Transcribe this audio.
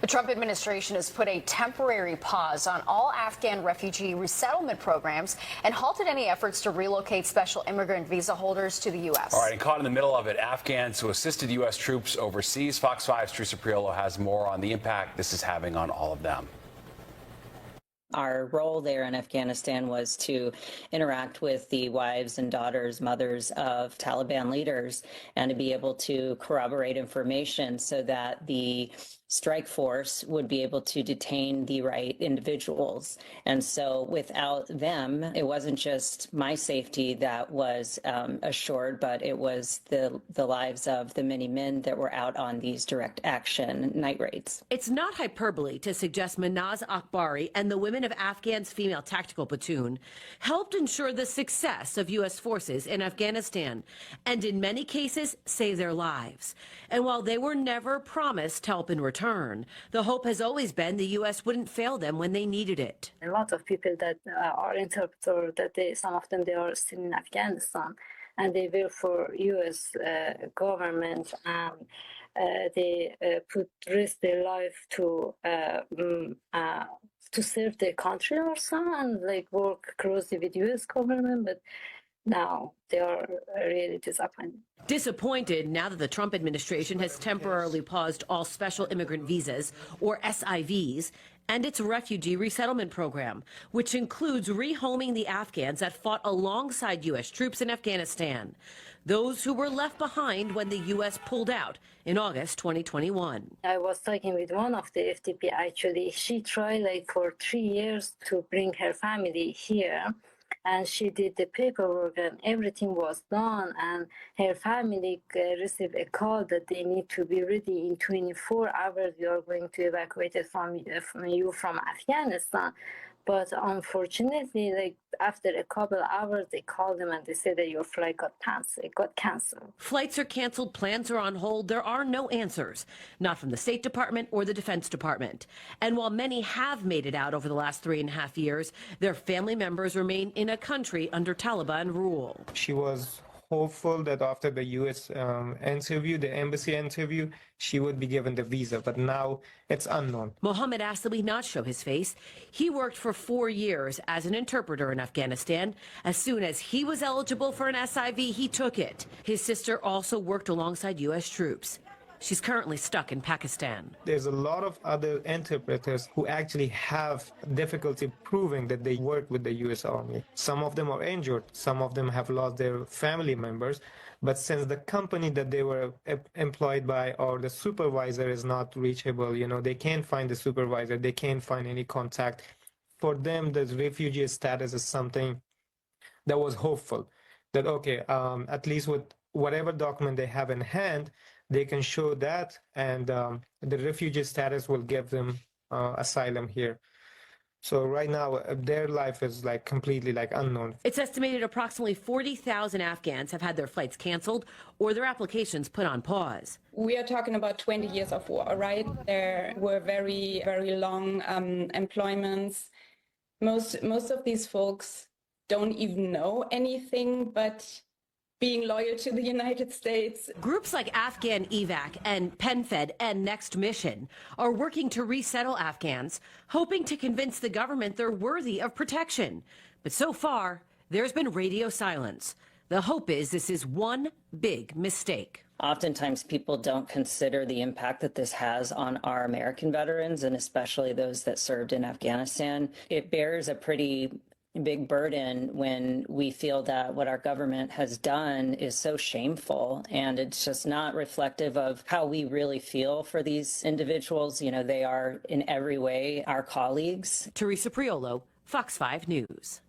The Trump administration has put a temporary pause on all Afghan refugee resettlement programs and halted any efforts to relocate special immigrant visa holders to the U.S. All right, and caught in the middle of it, Afghans who assisted U.S. troops overseas. Fox 5's Teresa Priolo has more on the impact this is having on all of them. Our role there in Afghanistan was to interact with the wives and daughters, mothers of Taliban leaders, and to be able to corroborate information so that the strike force would be able to detain the right individuals. And so without them, it wasn't just my safety that was assured, but it was the lives of the many men that were out on these direct action night raids. It's not hyperbole to suggest Manaz Akbari and the women of Afghan's female tactical platoon helped ensure the success of U.S. forces in Afghanistan and in many cases save their lives. And while they were never promised help in return, the hope has always been the U.S. wouldn't fail them when they needed it. A lot of people that are interpreters, some of them, they are still in Afghanistan, and they work for U.S. government, and they risk their life to serve their country also, and like work closely with U.S. government, but now they are really disappointed. Disappointed now that the Trump administration has temporarily paused all special immigrant visas, or SIVs, and its refugee resettlement program, which includes rehoming the Afghans that fought alongside U.S. troops in Afghanistan, those who were left behind when the U.S. pulled out in August 2021. I was talking with one of the FTP, actually. She tried like for 3 years to bring her family here, and she did the paperwork and everything was done, and her family received a call that they need to be ready in 24 hours. We are going to evacuate from Afghanistan. But unfortunately, like after a couple of hours, they called them and they said that your flight got canceled. Flights are canceled, plans are on hold. There are no answers, not from the State Department or the Defense Department. And while many have made it out over the last 3.5 years, their family members remain in a country under Taliban rule. She was hopeful that after the U.S. interview, the embassy interview, she would be given the visa, but now it's unknown. Mohammed asked that we not show his face. He worked for 4 years as an interpreter in Afghanistan. As soon as he was eligible for an SIV, he took it. His sister also worked alongside U.S. troops. She's currently stuck in Pakistan. There's a lot of other interpreters who actually have difficulty proving that they work with the U.S. Army. Some of them are injured. Some of them have lost their family members. But since the company that they were employed by or the supervisor is not reachable, they can't find the supervisor. They can't find any contact. For them, the refugee status is something that was hopeful. That, okay, at least with whatever document they have in hand, they can show that, and the refugee status will give them asylum here. So right now, their life is like completely like unknown. It's estimated approximately 40,000 Afghans have had their flights canceled or their applications put on pause. We are talking about 20 years of war, right? There were very, very long employments. Most of these folks don't even know anything but being loyal to the United States. Groups like AfghanEvac and PenFed and Next Mission are working to resettle Afghans, hoping to convince the government they're worthy of protection. But so far, there's been radio silence. The hope is this is one big mistake. Oftentimes people don't consider the impact that this has on our American veterans, and especially those that served in Afghanistan. It bears a pretty big burden when we feel that what our government has done is so shameful, and it's just not reflective of how we really feel for these individuals. They are in every way our colleagues. Teresa Priolo, Fox 5 News.